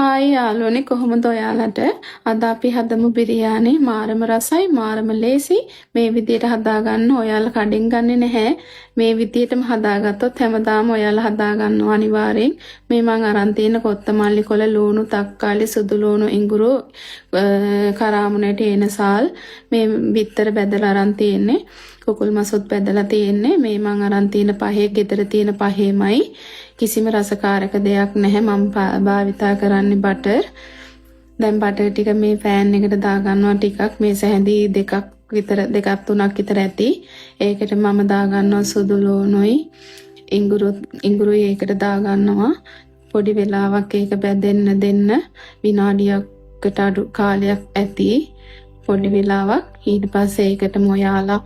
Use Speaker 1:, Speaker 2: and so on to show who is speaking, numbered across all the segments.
Speaker 1: Hi යාළුවනේ කොහොමද ඔයාලට? අද අපි හදමු බිරියානි මාරම රසයි මාරම ලේසි. මේ විදියට හදාගන්න ඔයාලා කඩෙන් ගන්නෙ නැහැ. මේ විදියටම හදාගත්තොත් හැමදාම ඔයාලා හදාගන්නවා අනිවාර්යෙන්. මේ මං අරන් තියෙන කොත්තමල්ලි කොළ ලුණු තක්කාලි සුදු ලුණු ඉඟුරු කරාමුණට එනසාල් මේ බිත්තර බැදලා අරන් තියෙන්නේ. කුකුල් මසුත් බැදලා තියෙන්නේ. මේ මං අරන් තියෙන පහේ ගෙදර තියෙන පහේමයි. කිසිම රසකාරක දෙයක් නැහැ. මම භාවිතා කරන්නේ බටර්. දැන් බටර් ටික මේ පෑන් එකට දාගන්නවා ටිකක්. මේ සැහැඳි දෙකක් තුනක් විතර ඇති. ඒකට මම දාගන්නවා සුදු ලුණුයි ඉඟුරුයි ඒකට දාගන්නවා. පොඩි වෙලාවක් ඒක බැදෙන්න දෙන්න. විනාඩියකට අඩු කාලයක් ඇති. පොඩි වෙලාවක්. ඊට පස්සේ ඒකටම ඔයාලා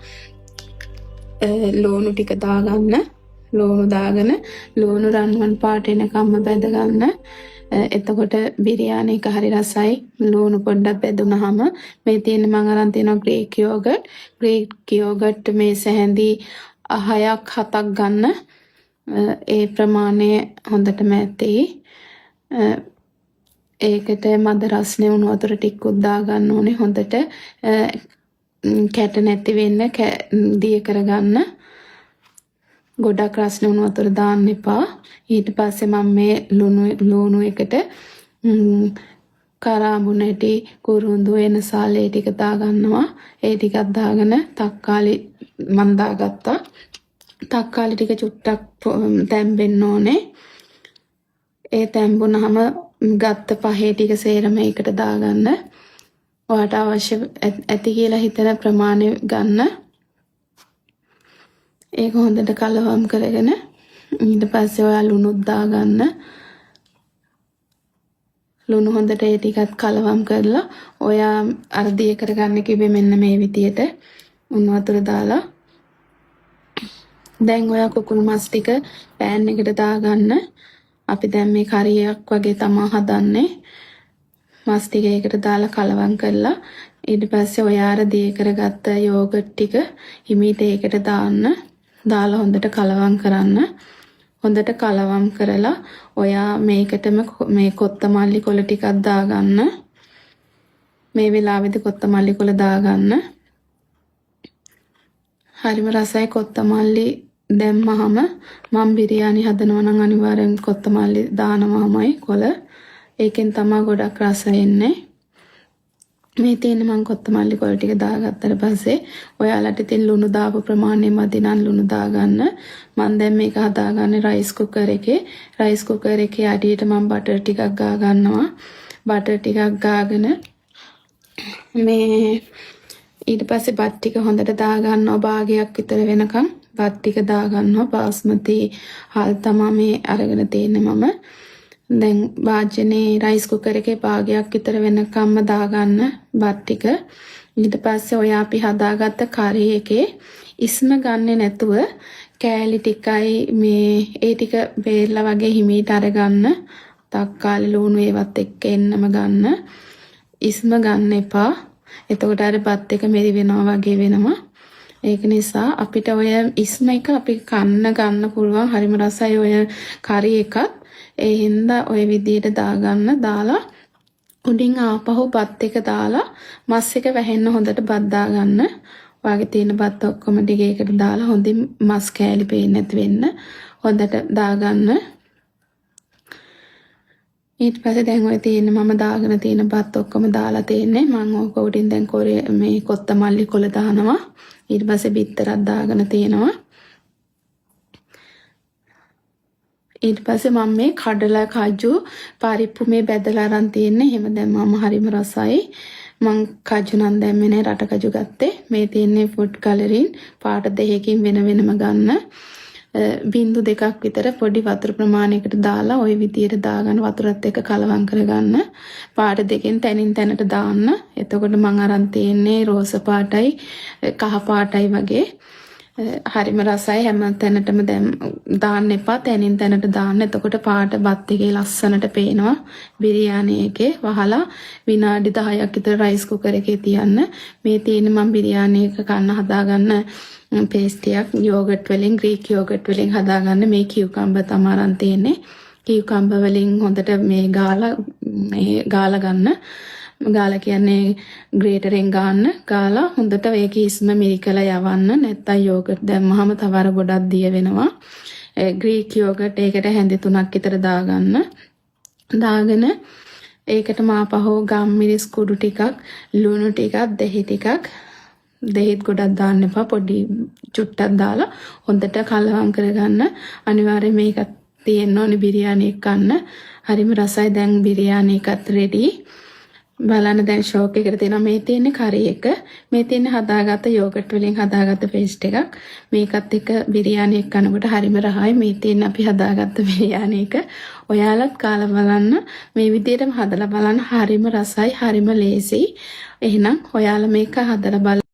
Speaker 1: ලුණු ටික දාගන්න. ලුණු දාගෙන ලුණු රන්වන් පාට එනකම්ම බැද ගන්න. එතකොට බිරියානි එක හරි රසයි. ලුණු පොඩ්ඩක් බැදුනහම මේ තියෙන මම අරන් තියෙනවා ග්‍රීක් යෝගට්. ග්‍රීක් යෝගට් මේ සැහැඳි 6ක් 7ක් ගන්න. ඒ ප්‍රමාණය හොඳටම ඇති. ඒකට මද රස්නේ වුණු වතුර ටිකක් දා ගන්න ඕනේ. හොඳට කැට නැති වෙන්න දිය කරගන්න. ගොඩක් රස්නේ වුණු වතුර දාන්න එපා. ඊට පස්සේ මම මේ ලුණු එකට කරාඹුණටි කුරුඳු එනසාල් ඒ ටික දා ගන්නවා. ඒ ටිකක් දාගෙන තක්කාලි මම දාගත්තා. තක්කාලි ටික චුට්ටක් තැම්බෙන්න ඕනේ. ඒ තැම්බුනහම ගත්ත පහේ ටික සේරම ඒකට දාගන්න. ඔයාට අවශ්‍ය ඇති කියලා හිතන ප්‍රමාණය ගන්න. ඒක හොඳට කලවම් කරගෙන ඊට පස්සේ ඔයා ලුණුත් දාගන්න. ලුණු හොඳට ඒ ටිකත් කලවම් කරලා ඔයා අර දිය කරගන්න කිව්වේ මෙන්න මේ විදියට උණු වතුර දාලා. දැන් ඔයා කුකුල් මස් ටික පෑන් එකට දාගන්න. අපි දැන් මේ කරියක් වගේ තමයි හදන්නේ. මස් ටික ඒකට දාලා කලවම් කරලා ඊට පස්සේ ඔයා අර දිය කරගත්ත යෝගට් ටික හිමීට ඒකට දාන්න. දාලා හොඳට කලවම් කරන්න. හොඳට කලවම් කරලා ඔයා මේකටම මේ කොත්තමල්ලි කොළ ටිකක් දාගන්න. මේ වෙලාවේදී කොත්තමල්ලි කොළ දාගන්න. හරිම රසයි කොත්තමල්ලි දැම්මහම මම බිරියානි හදනවා නම් අනිවාර්යෙන් කොත්තමල්ලි දානවාමයි කොළ. ඒකෙන් තමයි ගොඩක් රස එන්නේ. මේ තියෙන මම කොත්තමල්ලි කොළ ටික දාගත්තට පස්සේ ඔයාලට ඉතින් ලුණු දාපු ප්‍රමාණය මදි නම් ලුණු දාගන්න. මම දැන් මේක හදාගන්නේ රයිස් කුකර් එකේ. රයිස් කුකර් එකේ අඩියට මම බටර් ටිකක් ගා ගන්නවා. බටර් ටිකක් ගාගෙන මේ ඊට පස්සේ බත් ටික හොඳට දාගන්නවා. භාගයක් විතර වෙනකන් බත් ටික දාගන්නවා. බාස්මති හාල් තමයි මේ අරගෙන තියෙන්නේ මම. දැන් වාජනේ රයිස් කුකර් එකේ භාගයක් විතර වෙනකම්ම දාගන්න බත් ටික. ඊට පස්සේ ඔයා අපි හදාගත්ත කරි එකේ ඉස්ම ගන්නෙ නැතුව කෑලි ටිකයි මේ ඒ ටික බේරලා වගේ හිමීට අරගන්න. තක්කාලි ලුණු ඒවත් එක්ක එන්නම ගන්න. ඉස්ම ගන්න එපා. එතකොට අර බත් එක මෙරි වෙනවා වගේ වෙනවා. ඒක නිසා අපිට ඔය ඉස්ම එක අපි ගන්න පුළුවන්. හරිම රසයි ඔය කරි එකත්. ඒ හින්දා ඔය විදියට දාගන්න. දාලා උඩින් ආපහු බත් එක දාලා මස් එක වැහෙන්න හොඳට බත් දාගන්න. ඔයාගේ තියෙන බත් ඔක්කොම ටික ඒකට දාලා හොඳින් මස් කෑලි පේන්නේ නැති වෙන්න හොඳට දාගන්න. ඊට පස්සේ දැන් ඔය තියෙන මම දාගෙන තියෙන බත් ඔක්කොම දාලා තියෙන්නේ. මම ඕක උඩින් දැන් මේ කොත්තමල්ලි කොළ දානවා. ඊට පස්සේ බිත්තරක් දාගෙන තියෙනවා. ඊට පස්සේ මම මේ කඩලා කජු පරිප්පු මේ බැදලා අරන් තියෙන්නේ. එහෙම දැම්මම හරිම රසයි. මං කජු නම් දැම්මේ නෑ රට කජු ගත්තේ. මේ තියෙන්නේ ෆුඩ් කලරින් පාට දෙකකින් වෙනම ගන්න. බින්දු දෙකක් විතර පොඩි වතුර ප්‍රමාණයකට දාලා ওই විදියට දාගන්න. වතුරත් එක්ක කලවම් කරගන්න. පාට දෙකෙන් තැනින් තැනට දාන්න. එතකොට මං අරන් තියෙන්නේ රෝස පාටයි කහ පාටයි වගේ. හරිම රසයි. හැම තැනටම දැන් දාන්න එපා. තැනින් තැනට දාන්න. එතකොට පාට බත් එකේ ලස්සනට පේනවා. බිරියානි එකේ වහලා විනාඩි 10ක් විතර රයිස් කුකර් එකේ තියන්න. මේ තියෙන මම බිරියානි එක කන්න හදාගන්න පේස්ටියක් යෝගට් වලින් ග්‍රීක් යෝගට් වලින් හදාගන්න මේ කියුකම්බර් තමයි අරන් තියෙන්නේ. කියුකම්බර් වලින් හොඳට මේ ගාලා මේ ගාලා ගන්න. ගාලා කියන්නේ ග්‍රේටරෙන් ගන්න. ගාලා හොඳට ඒක ඉස්ම මිරිකලා යවන්න. නැත්තම් යෝගට් දැම්මහම තව අර ගොඩක් දිය වෙනවා. ග්‍රීක් යෝගට් ඒකට හැඳි 3ක් විතර දාගන්න. දාගෙන ඒකට මාපහෝ ගම්මිරිස් කුඩු ටිකක්, ලුණු ටිකක්, දෙහි ටිකක්, දෙහිත් ගොඩක් දාන්න එපා, පොඩි චුට්ටක් දාලා හොඳට කලවම් කරගන්න. අනිවාර්යයෙන් මේක තියෙන්න ඕනේ බිරියානි එක ගන්න. හරිම රසයි. දැන් බිරියානි එකත් රෙඩි. බලන්න දැන් ෂෝක් එකට තියෙනවා. මේ තියෙන්නේ කරි එක. මේ තියෙන්නේ හදාගත්ත යෝගට් වලින් හදාගත්ත පේස්ට් එකක්. මේකත් එක්ක බිරියානි එක කනකොට හරිම රහයි. මේ තියෙන්නේ අපි හදාගත්ත බිරියානි එක. ඔයාලත් කාලා බලන්න. මේ විදිහටම හදලා බලන්න. හරිම රසයි, හරිම ලේසියි. එහෙනම් ඔයාලා මේක හදලා බලන්න.